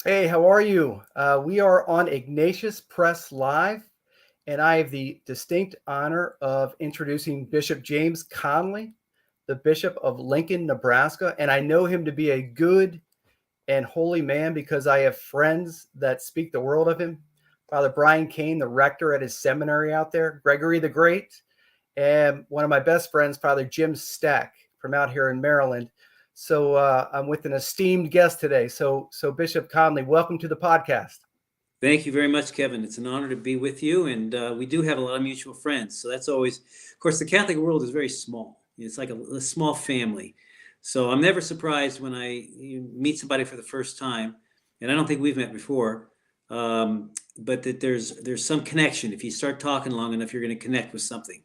Hey, how are you? We are on Ignatius Press Live, and I have the distinct honor of introducing Bishop James Conley, the Bishop of Lincoln, Nebraska. And I know him to be a good and holy man because I have friends that speak the world of him. Father Brian Kane, the rector at his seminary out there, Gregory the Great, and one of my best friends, Father Jim Stack from out here in Maryland. So I'm with an esteemed guest today. So Bishop Conley, welcome to the podcast. Thank you very much, Kevin. It's an honor to be with you, and we do have a lot of mutual friends. So that's always, of course, the Catholic world is very small. It's like a small family. So I'm never surprised when you meet somebody for the first time, and I don't think we've met before, but that there's some connection. If you start talking long enough, you're going to connect with something.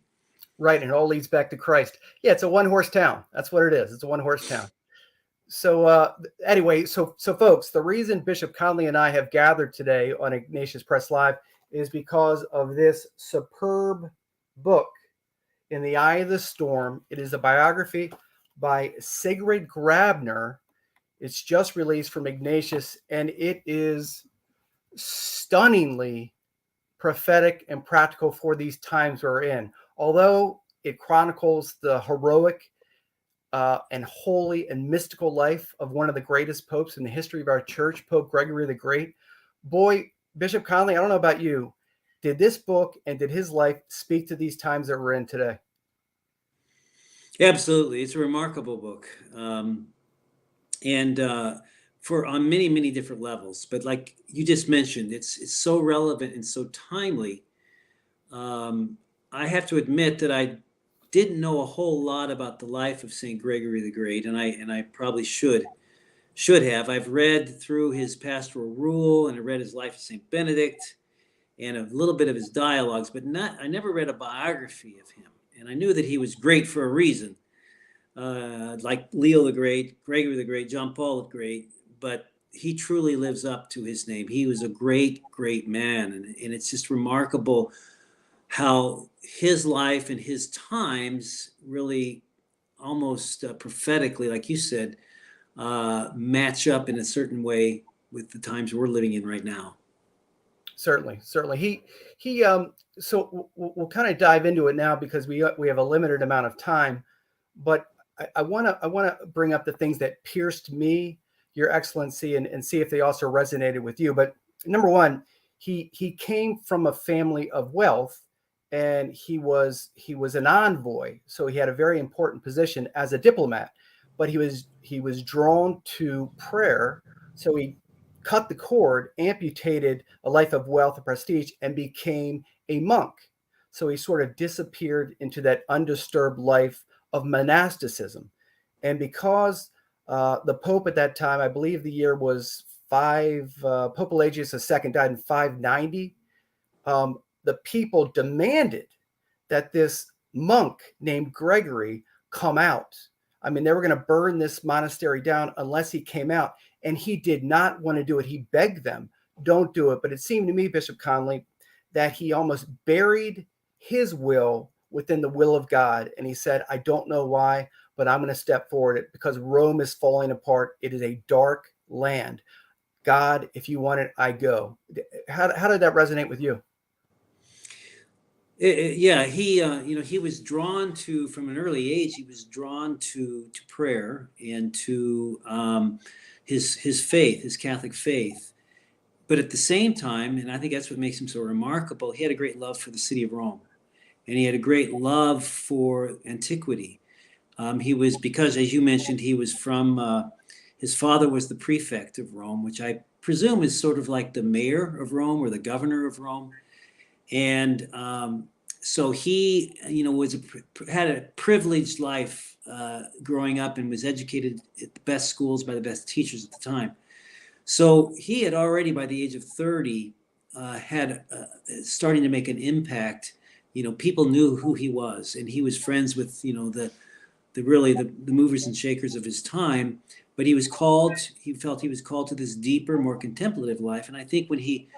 Right, and it all leads back to Christ. Yeah, it's a one-horse town. That's what it is. It's a one-horse town. So anyway, so folks, the reason Bishop Conley and I have gathered today on Ignatius Press Live is because of this superb book, In the Eye of the Storm. It is a biography by Sigrid Grabner. It's just released from Ignatius, and it is stunningly prophetic and practical for these times we're in. Although it chronicles the heroic and holy and mystical life of one of the greatest popes in the history of our church, Pope Gregory the Great. Boy, Bishop Conley, I don't know about you. Did this book and did his life speak to these times that we're in today? Absolutely, it's a remarkable book, and for on many different levels. But like you just mentioned, it's so relevant and so timely. I have to admit that I didn't know a whole lot about the life of Saint Gregory the Great, and I probably should have. I've read through his pastoral rule, and I read his life of Saint Benedict, and a little bit of his dialogues, but I never read a biography of him. And I knew that he was great for a reason, like Leo the Great, Gregory the Great, John Paul the Great, but he truly lives up to his name. He was a great man, and it's just remarkable how his life and his times really almost prophetically, like you said, match up in a certain way with the times we're living in right now. Certainly. He. So we'll kind of dive into it now because we have a limited amount of time, but I want to bring up the things that pierced me, Your Excellency, and see if they also resonated with you. But number one, he came from a family of wealth, and he was an envoy, so he had a very important position as a diplomat. But he was drawn to prayer, so he cut the cord, amputated a life of wealth and prestige, and became a monk. So he sort of disappeared into that undisturbed life of monasticism. And because the Pope at that time, I believe the year was Pope Pelagius II died in 590, the people demanded that this monk named Gregory come out. I mean, they were going to burn this monastery down unless he came out. And he did not want to do it. He begged them, don't do it. But it seemed to me, Bishop Conley, that he almost buried his will within the will of God. And he said, I don't know why, but I'm going to step forward because Rome is falling apart. It is a dark land. God, if you want it, I go. How did that resonate with you? Yeah, he was drawn to, from an early age, he was drawn to prayer and to his faith, his Catholic faith. But at the same time, and I think that's what makes him so remarkable, he had a great love for the city of Rome, and he had a great love for antiquity. He was, because as you mentioned, he was from, his father was the prefect of Rome, which I presume is sort of like the mayor of Rome or the governor of Rome. And so he, had a privileged life growing up and was educated at the best schools by the best teachers at the time. So he had already, by the age of 30, had starting to make an impact. People knew who he was, and he was friends with, the movers and shakers of his time. But he felt he was called to this deeper, more contemplative life. And I think when he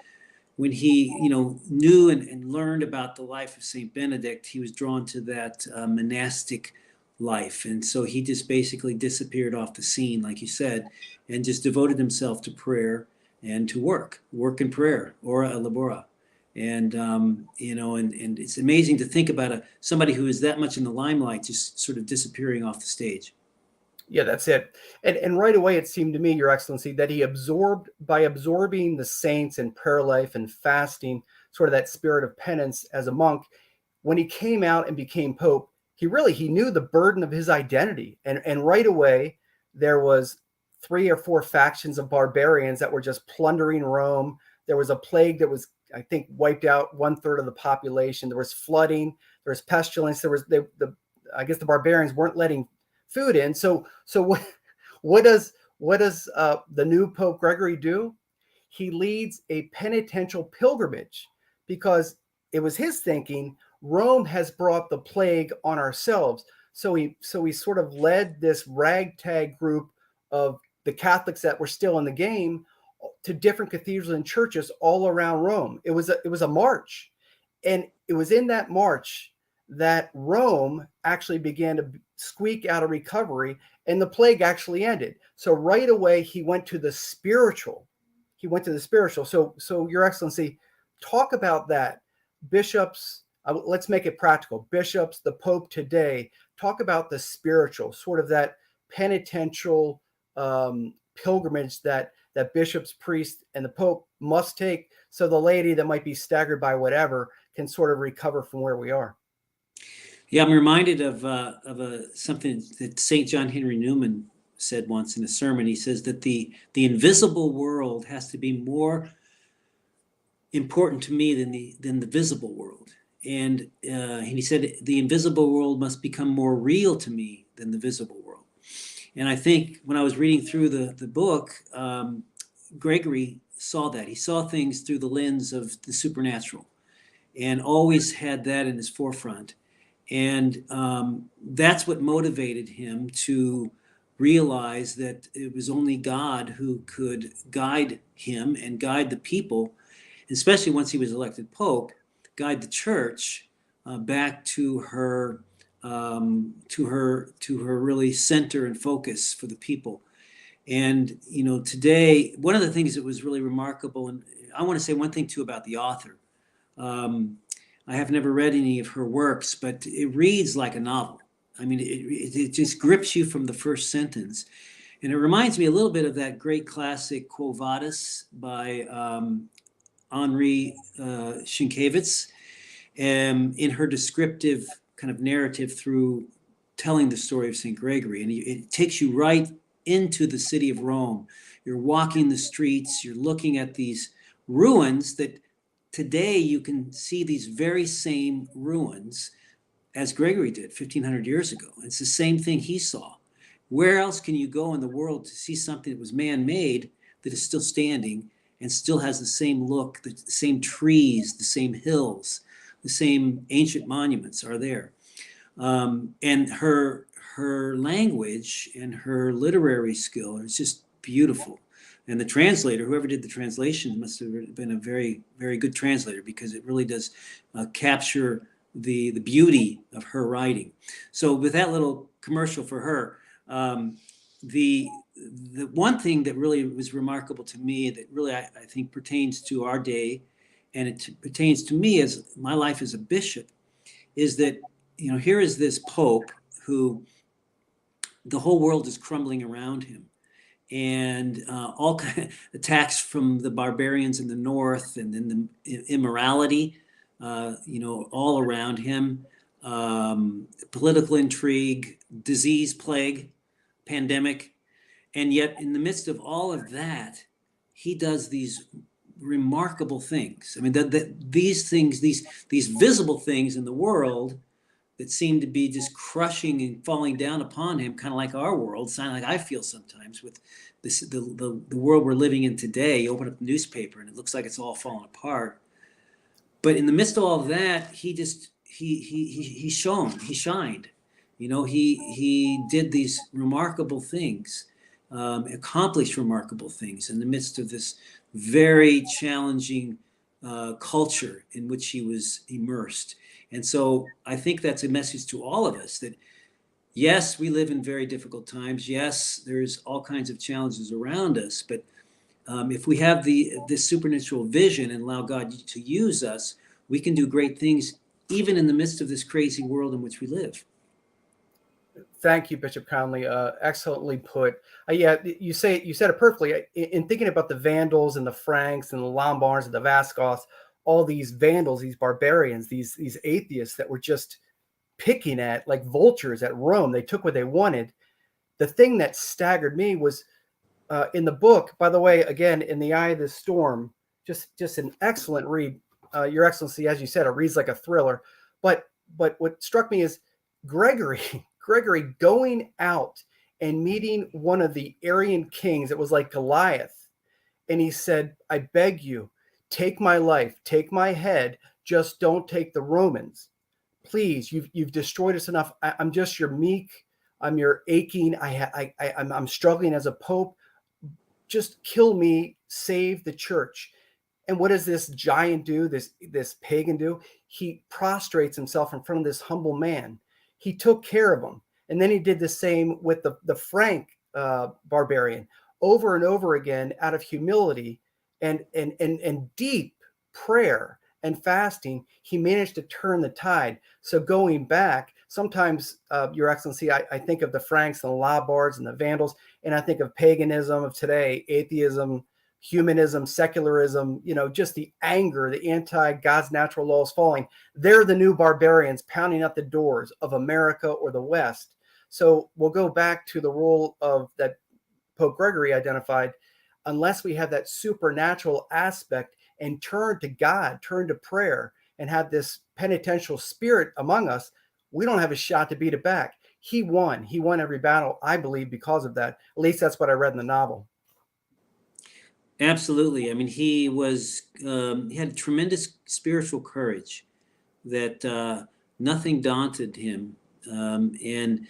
knew and learned about the life of Saint Benedict, he was drawn to that monastic life. And so he just basically disappeared off the scene, like you said, and just devoted himself to prayer and to work in prayer, ora et labora. And and it's amazing to think about somebody who is that much in the limelight just sort of disappearing off the stage. Yeah, that's it. And right away, it seemed to me, Your Excellency, that he absorbing the saints and prayer life and fasting, sort of that spirit of penance as a monk, when he came out and became Pope, he knew the burden of his identity. And right away, there was 3 or 4 factions of barbarians that were just plundering Rome. There was a plague that was, I think, wiped out 1/3 of the population. There was flooding, there was pestilence, there was I guess the barbarians weren't letting food in. So what does the new Pope Gregory do? He leads a penitential pilgrimage because it was his thinking Rome has brought the plague on ourselves. So he sort of led this ragtag group of the Catholics that were still in the game to different cathedrals and churches all around Rome. It was a march, and it was in that march that Rome actually began to squeak out a recovery, and the plague actually ended. So right away he went to the spiritual. So Your Excellency, talk about that. Bishops, let's make it practical. Bishops, the Pope today, talk about the spiritual, sort of that penitential pilgrimage that bishops, priests, and the Pope must take, so the laity that might be staggered by whatever can sort of recover from where we are. Yeah, I'm reminded of something that St. John Henry Newman said once in a sermon. He says that the invisible world has to be more important to me than the visible world. And he said the invisible world must become more real to me than the visible world. And I think when I was reading through the book, Gregory saw that. He saw things through the lens of the supernatural and always had that in his forefront. And that's what motivated him to realize that it was only God who could guide him and guide the people, especially once he was elected Pope, guide the church back to her really center and focus for the people. And today, one of the things that was really remarkable, and I want to say one thing too about the author. I have never read any of her works, but it reads like a novel. I mean, it just grips you from the first sentence. And it reminds me a little bit of that great classic Quo Vadis by Henri Sienkiewicz, in her descriptive kind of narrative through telling the story of St. Gregory. And it takes you right into the city of Rome. You're walking the streets, you're looking at these ruins that today you can see these very same ruins as Gregory did 1,500 years ago. It's the same thing he saw. Where else can you go in the world to see something that was man-made that is still standing and still has the same look, the same trees, the same hills, the same ancient monuments are there. And her language and her literary skill is just beautiful. And the translator, whoever did the translation, must have been a very, very good translator, because it really does capture the beauty of her writing. So with that little commercial for her, the one thing that really was remarkable to me, that really I think pertains to our day, and it pertains to me as my life as a bishop, is that here is this Pope who the whole world is crumbling around him, and all kind of attacks from the barbarians in the north, and then the immorality, all around him, political intrigue, disease, plague, pandemic. And yet in the midst of all of that, he does these remarkable things. I mean, these things, these visible things in the world that seem to be just crushing and falling down upon him, kind of like our world, kind of like I feel sometimes with this, the world we're living in today. You open up the newspaper and it looks like it's all falling apart. But in the midst of all of that, he shined. He did these remarkable things, accomplished remarkable things in the midst of this very challenging culture in which he was immersed. And so I think that's a message to all of us that, yes, we live in very difficult times. Yes, there's all kinds of challenges around us, but if we have this supernatural vision and allow God to use us, we can do great things even in the midst of this crazy world in which we live. Thank you, Bishop Conley. Excellently put. Yeah, you said it perfectly. In thinking about the Vandals and the Franks and the Lombards and the Vascots, all these Vandals, these barbarians, these atheists that were just picking at like vultures at Rome. They took what they wanted. The thing that staggered me was in the book. By the way, again, In the Eye of the Storm, just an excellent read. Your Excellency, as you said, it reads like a thriller. But what struck me is Gregory. Gregory going out and meeting one of the Aryan kings. It was like Goliath. And he said, I beg you, take my life, take my head, just don't take the Romans. Please, you've destroyed us enough. I'm just your meek, I'm your aching, I'm struggling as a pope. Just kill me, save the church. And what does this giant do, this pagan do? He prostrates himself in front of this humble man. He took care of him. And then he did the same with the Frank barbarian over and over again out of humility and deep prayer and fasting. He managed to turn the tide. So going back, sometimes, Your Excellency, I think of the Franks and the Lombards and the Vandals, and I think of paganism of today, atheism, humanism, secularism, just the anger, the anti-God's natural laws falling. They're the new barbarians pounding at the doors of America or the West. So we'll go back to the role of that Pope Gregory identified. Unless we have that supernatural aspect and turn to God, turn to prayer, and have this penitential spirit among us, we don't have a shot to beat it back. He won. He won every battle, I believe, because of that. At least that's what I read in the novel. Absolutely. I mean, he had tremendous spiritual courage that nothing daunted him. He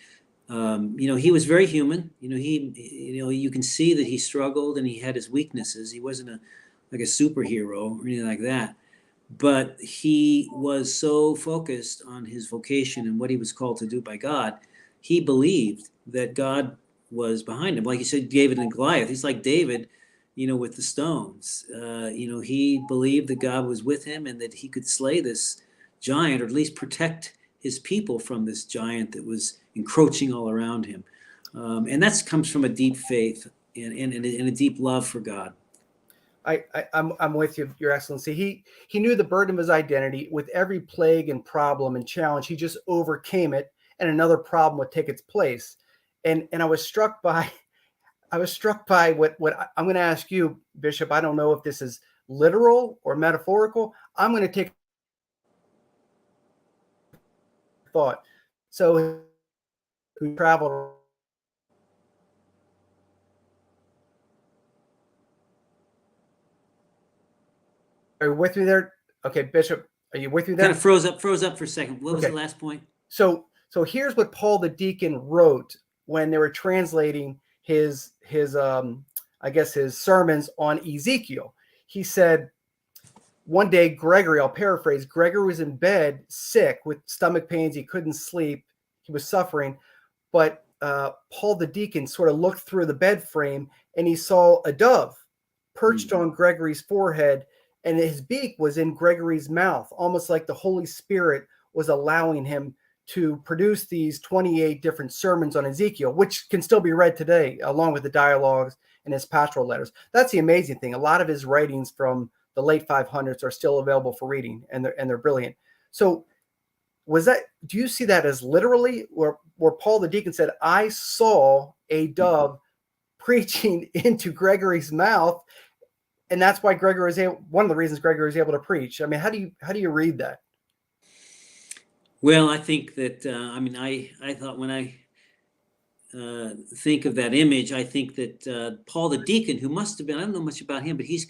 was very human. You can see that he struggled and he had his weaknesses. He wasn't like a superhero or anything like that. But he was so focused on his vocation and what he was called to do by God. He believed that God was behind him. Like you said, David and Goliath. He's like David, with the stones. He believed that God was with him and that he could slay this giant, or at least protect his people from this giant that was encroaching all around him. And that comes from a deep faith and a deep love for God. I'm with you, Your Excellency. He knew the burden of his identity. With every plague and problem and challenge, he just overcame it, and another problem would take its place. And I was struck by what I'm going to ask you, Bishop. I don't know if this is literal or metaphorical. I'm going to take thought. So who traveled. Are you with me there? Okay, Bishop, are you with me there? Kind of froze up for a second. What was the last point? So here's what Paul the deacon wrote when they were translating his I guess his sermons on Ezekiel. He said, one day Gregory, I'll paraphrase, Gregory was in bed sick with stomach pains. He couldn't sleep. He was suffering. But Paul the deacon sort of looked through the bed frame and he saw a dove perched on Gregory's forehead, and his beak was in Gregory's mouth, almost like the Holy Spirit was allowing him to produce these 28 different sermons on Ezekiel, which can still be read today, along with the dialogues and his pastoral letters. That's the amazing thing. A lot of his writings from the late 500s are still available for reading, and they're brilliant. So do you see that as literally, where Paul the deacon said, I saw a dove preaching into Gregory's mouth, and that's why Gregory was one of the reasons Gregory was able to preach? I mean, how do you read that? Well, I think that I thought when I think of that image, I think that Paul the deacon, who must have been, I don't know much about him, but he's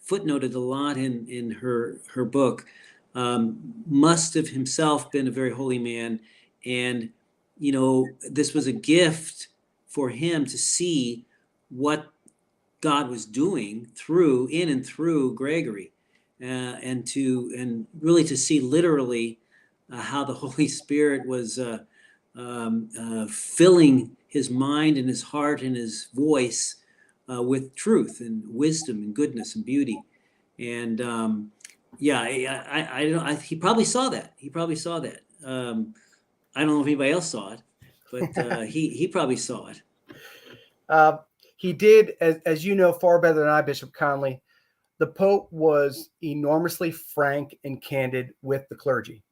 footnoted a lot in her book, must have himself been a very holy man, and this was a gift for him to see what God was doing in and through Gregory, and really to see literally how the Holy Spirit was filling his mind and his heart and his voice with truth and wisdom and goodness and beauty. And yeah, I don't. He probably saw that. He probably saw that. I don't know if anybody else saw it, but he probably saw it. Uh, he did, as you know far better than I, Bishop Conley. The Pope was enormously frank and candid with the clergy,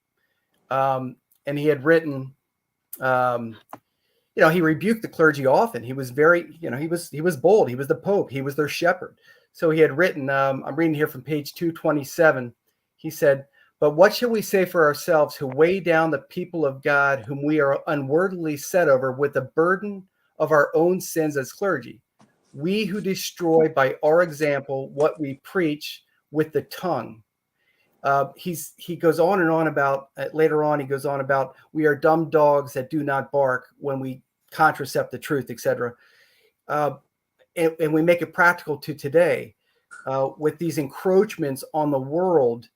and he had written. He rebuked the clergy often. He was very, he was bold. He was the Pope. He was their shepherd. So he had written. I'm reading here from page 227. He said, "But what shall we say for ourselves who weigh down the people of God, whom we are unworthily set over with the burden of our own sins as clergy? We who destroy by our example what we preach with the tongue." He goes on and on about later on. He goes on about we are dumb dogs that do not bark when we contracept the truth, etc. And we make it practical to today with these encroachments on the world.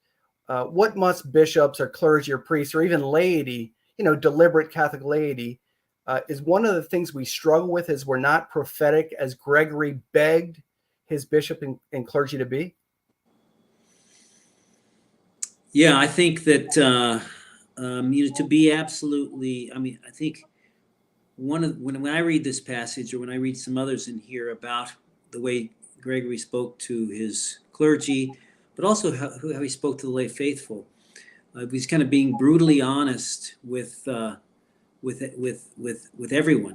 What must bishops or clergy or priests or even laity, deliberate Catholic laity, is one of the things we struggle with is we're not prophetic as Gregory begged his bishop and clergy to be? Yeah, I think that to be absolutely. I mean, I think when I read this passage, or when I read some others in here about the way Gregory spoke to his clergy, but also how he spoke to the lay faithful, he's kind of being brutally honest with everyone.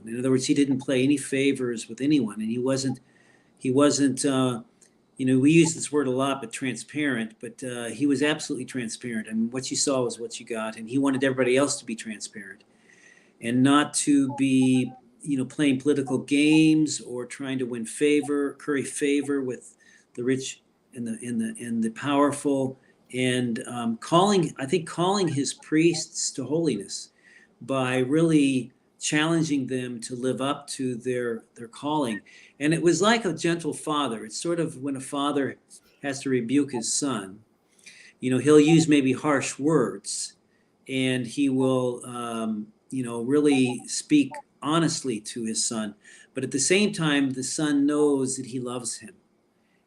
In other words, he didn't play any favors with anyone, and he wasn't. We use this word a lot, but transparent. But he was absolutely transparent. I mean, what you saw was what you got, and he wanted everybody else to be transparent and not to be, playing political games or trying to win favor, curry favor with the rich and the powerful, and calling his priests to holiness by really challenging them to live up to their calling. And it was like a gentle father. It's sort of when a father has to rebuke his son. He'll use maybe harsh words, and he will really speak honestly to his son, but at the same time the son knows that he loves him.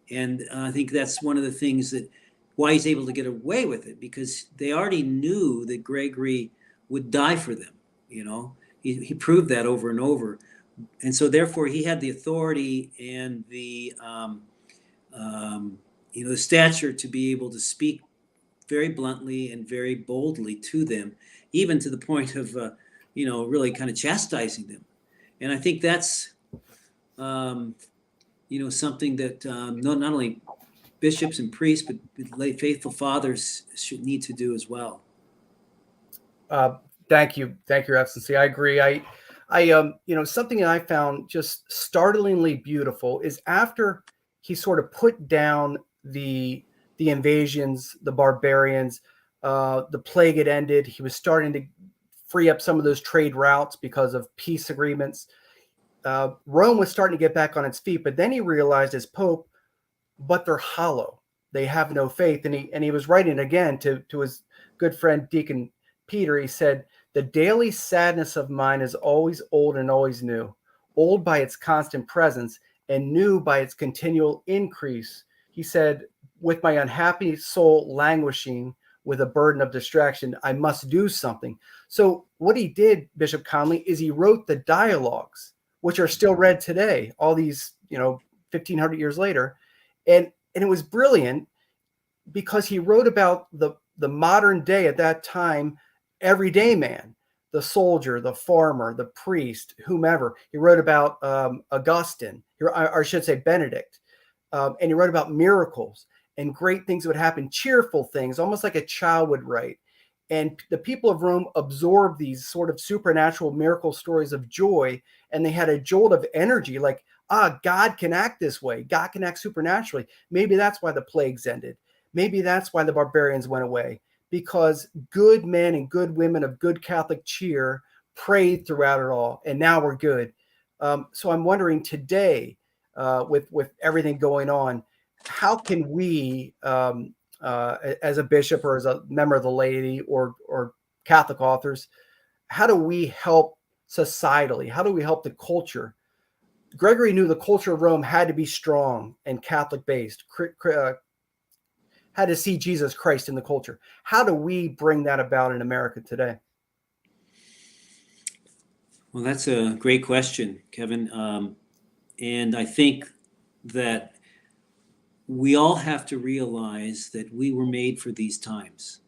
And I think that's one of the things that why he's able to get away with it, because they already knew that Gregory would die for them. He proved that over and over, and so therefore he had the authority and the stature to be able to speak very bluntly and very boldly to them, even to the point of really kind of chastising them. And I think that's something that not only bishops and priests, but lay faithful fathers should need to do as well. Thank you, Your Excellency. I agree. Something that I found just startlingly beautiful is after he sort of put down the invasions, the barbarians, the plague had ended. He was starting to free up some of those trade routes because of peace agreements. Rome was starting to get back on its feet, but then he realized as Pope, but they're hollow. They have no faith. And he was writing again to his good friend Deacon Peter. He said, "The daily sadness of mine is always old and always new, old by its constant presence and new by its continual increase." He said, "With my unhappy soul languishing with a burden of distraction, I must do something." So what he did, Bishop Conley, is he wrote the dialogues, which are still read today, all these, 1,500 years later. And it was brilliant because he wrote about the modern day at that time, everyday man, the soldier, the farmer, the priest, whomever. He wrote about Augustine, or I should say Benedict. And he wrote about miracles and great things that would happen, cheerful things, almost like a child would write. And the people of Rome absorbed these sort of supernatural miracle stories of joy, and they had a jolt of energy like, God can act this way. God can act supernaturally. Maybe that's why the plagues ended. Maybe that's why the barbarians went away, because good men and good women of good Catholic cheer prayed throughout it all, and now we're good. So I'm wondering today, with everything going on, how can we, as a bishop or as a member of the laity or Catholic authors, how do we help societally? How do we help the culture Gregory knew the culture of Rome had to be strong and Catholic based, had to see Jesus Christ in the culture. How do we bring that about in America today? Well, that's a great question, Kevin. And I think that we all have to realize that we were made for these times.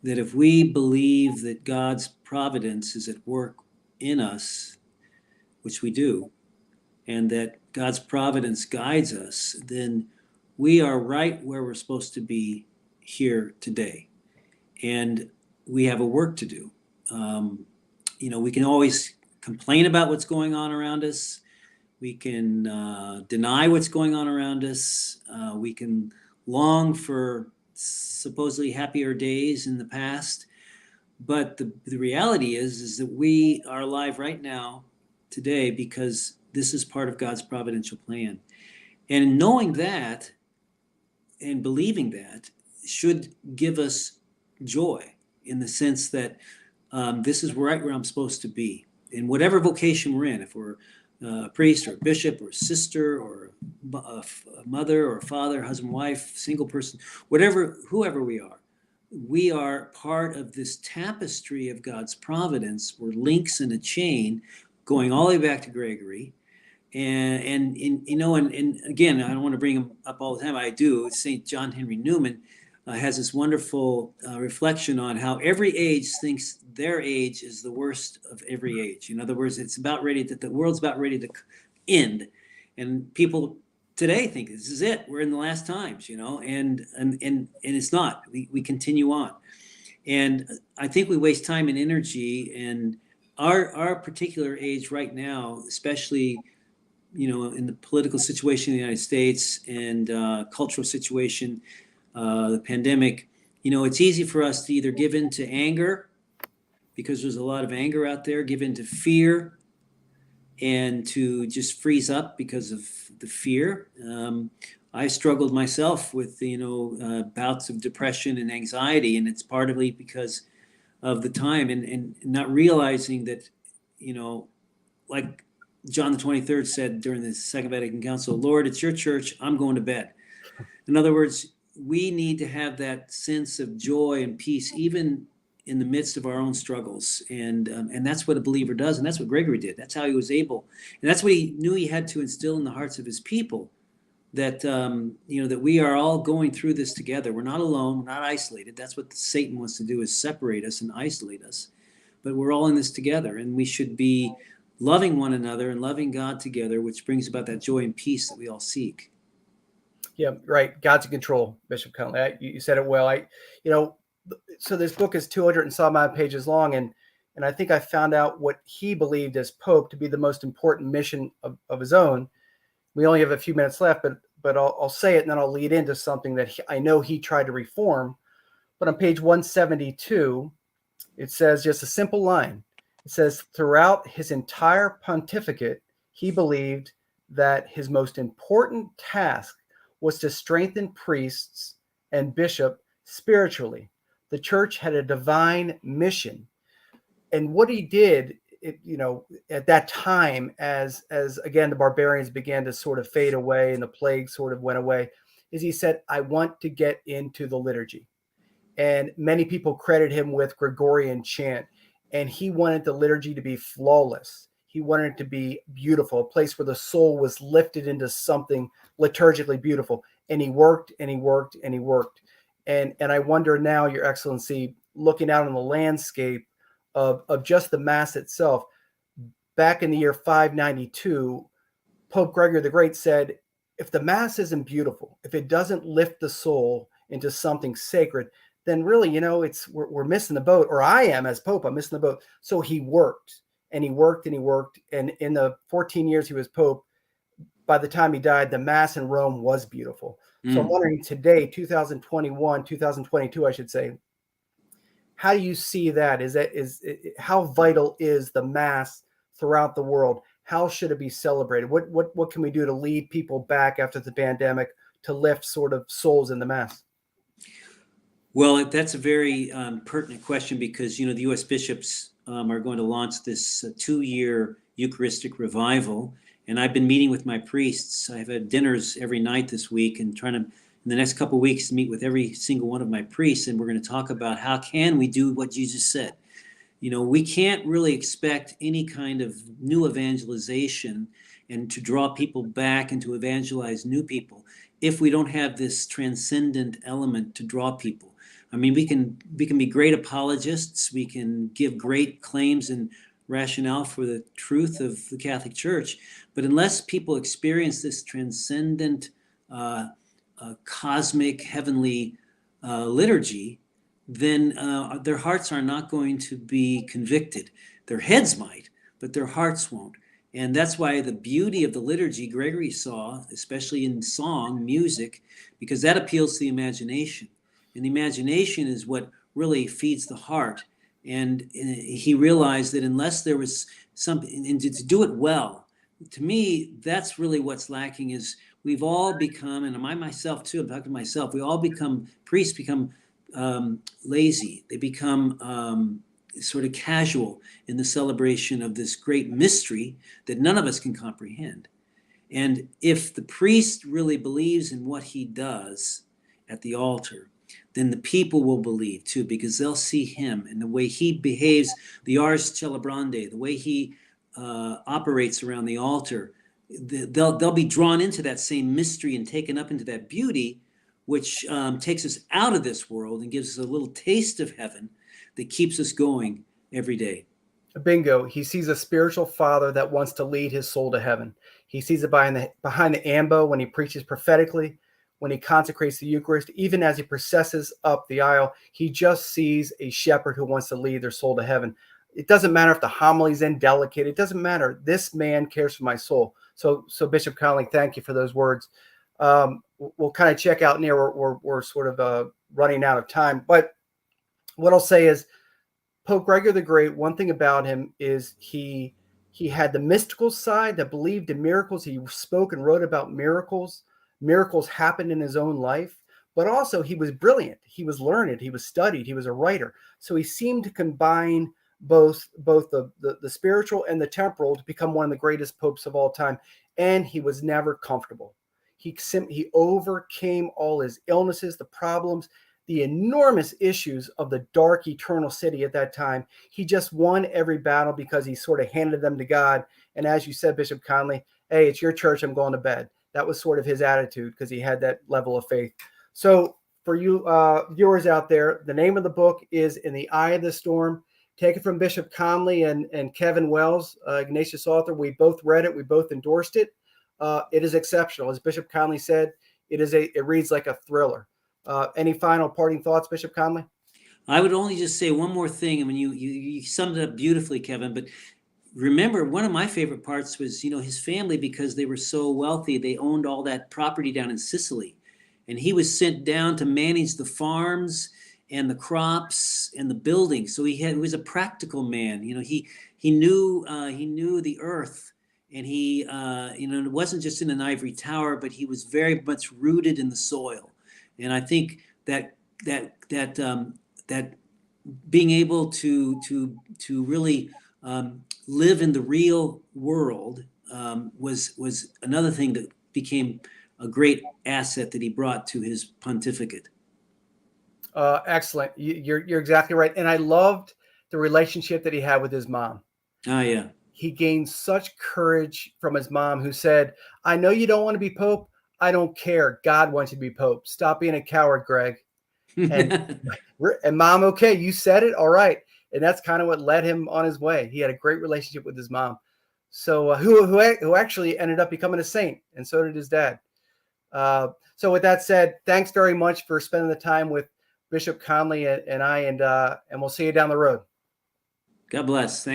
That if we believe that God's providence is at work in us, which we do, and that God's providence guides us, then we are right where we're supposed to be here today. And we have a work to do. We can always complain about what's going on around us. We can deny what's going on around us. We can long for supposedly happier days in the past. But the reality is that we are alive right now, today, because this is part of God's providential plan. And knowing that and believing that should give us joy in the sense that this is right where I'm supposed to be. In whatever vocation we're in, if we're a priest or a bishop or a sister or a mother or a father, husband, wife, single person, whoever we are part of this tapestry of God's providence. We're links in a chain going all the way back to Gregory. And again, I don't want to bring him up all the time. I do. St. John Henry Newman has this wonderful reflection on how every age thinks their age is the worst of every age. In other words, the world's about ready to end, and people today think this is it. We're in the last times, and it's not. We continue on, and I think we waste time and energy, and our particular age right now, especially in the political situation in the United States and cultural situation, the pandemic, it's easy for us to either give in to anger, because there's a lot of anger out there, give in to fear, and to just freeze up because of the fear. I struggled myself with, bouts of depression and anxiety, and it's partly because of the time and not realizing that, like John the 23rd said during the Second Vatican Council, Lord, it's your church, I'm going to bed. In other words, we need to have that sense of joy and peace, even in the midst of our own struggles. And that's what a believer does. And that's what Gregory did. That's how he was able. And that's what he knew he had to instill in the hearts of his people, that, that we are all going through this together. We're not alone. We're not isolated. That's what Satan wants to do, is separate us and isolate us. But we're all in this together. And we should be loving one another and loving God together, which brings about that joy and peace that we all seek. Yeah, right. God's in control, Bishop Conley. You said it well. So this book is 200 and some odd pages long, and I think I found out what he believed as Pope to be the most important mission of his own. We only have a few minutes left, but I'll say it and then I'll lead into something that I know he tried to reform. But on page 172, it says just a simple line. It says, throughout his entire pontificate, he believed that his most important task was to strengthen priests and bishop spiritually. The church had a divine mission. And what he did, at that time, as again, the barbarians began to sort of fade away and the plague sort of went away, is he said, I want to get into the liturgy. And many people credit him with Gregorian chant. And he wanted the liturgy to be flawless. He wanted it to be beautiful, a place where the soul was lifted into something liturgically beautiful. And he worked and he worked and he worked. And I wonder now, Your Excellency, looking out on the landscape of just the Mass itself, back in the year 592, Pope Gregory the Great said, if the Mass isn't beautiful, if it doesn't lift the soul into something sacred, then really, we're missing the boat, or I am as Pope, I'm missing the boat. So he worked and he worked and he worked. And in the 14 years he was Pope, by the time he died, the Mass in Rome was beautiful. So I'm wondering today, 2021, 2022, I should say, how do you see that? How vital is the Mass throughout the world? How should it be celebrated? What can we do to lead people back after the pandemic to lift sort of souls in the Mass? Well, that's a very pertinent question, because, the U.S. bishops are going to launch this 2-year Eucharistic revival. And I've been meeting with my priests. I've had dinners every night this week and trying to, in the next couple of weeks, meet with every single one of my priests. And we're going to talk about how can we do what Jesus said. We can't really expect any kind of new evangelization and to draw people back and to evangelize new people if we don't have this transcendent element to draw people. I mean, we can be great apologists. We can give great claims and rationale for the truth of the Catholic Church, but unless people experience this transcendent, cosmic, heavenly liturgy, then their hearts are not going to be convicted. Their heads might, but their hearts won't. And that's why the beauty of the liturgy Gregory saw, especially in song, music, because that appeals to the imagination. And the imagination is what really feeds the heart. And he realized that unless there was something, and to do it well, to me, that's really what's lacking is we've all become, and I myself too, I'm talking to myself, priests become lazy. They become sort of casual in the celebration of this great mystery that none of us can comprehend. And if the priest really believes in what he does at the altar, then the people will believe too, because they'll see him and the way he behaves, the ars celebrandi, the way he operates around the altar. They'll be drawn into that same mystery and taken up into that beauty, which takes us out of this world and gives us a little taste of heaven that keeps us going every day. Bingo. He sees a spiritual father that wants to lead his soul to heaven. He sees it behind the ambo when he preaches prophetically, when he consecrates the Eucharist, even as he processes up the aisle. He just sees a shepherd who wants to lead their soul to heaven. It doesn't matter if the homily's indelicate. It doesn't matter. This man cares for my soul. So Bishop Conley, thank you for those words. We'll kind of check out near. We're sort of running out of time. But what I'll say is Pope Gregory the Great, one thing about him is he had the mystical side that believed in miracles. He spoke and wrote about miracles. Miracles happened in his own life, but also he was brilliant. He was learned. He was studied. He was a writer. So he seemed to combine both the spiritual and the temporal to become one of the greatest popes of all time. And he was never comfortable. He overcame all his illnesses, the problems, the enormous issues of the dark eternal city at that time. He just won every battle because he sort of handed them to God. And as you said, Bishop Conley, hey, it's your church, I'm going to bed. That was sort of his attitude because he had that level of faith. So for you viewers out there, the name of the book is In the Eye of the Storm. Take it from Bishop Conley and Kevin Wells, Ignatius author. We both read it. We both endorsed it. It is exceptional. As Bishop Conley said, it reads like a thriller. Any final parting thoughts, Bishop Conley? I would only just say one more thing. I mean, you summed it up beautifully, Kevin, but remember, one of my favorite parts was, his family, because they were so wealthy, they owned all that property down in Sicily. And he was sent down to manage the farms and the crops and the buildings. So he was a practical man. He knew the earth, and he it wasn't just in an ivory tower, but he was very much rooted in the soil. And I think that being able to really live in the real world was another thing that became a great asset that he brought to his pontificate. Excellent. You're exactly right. And I loved the relationship that he had with his mom. Oh, yeah. He gained such courage from his mom, who said, I know you don't want to be Pope. I don't care. God wants you to be Pope. Stop being a coward, Greg. And Mom, okay, you said it. All right. And that's kind of what led him on his way. He had a great relationship with his mom. So who actually ended up becoming a saint. And so did his dad. So with that said, thanks very much for spending the time with Bishop Conley and I, and we'll see you down the road. God bless. Thank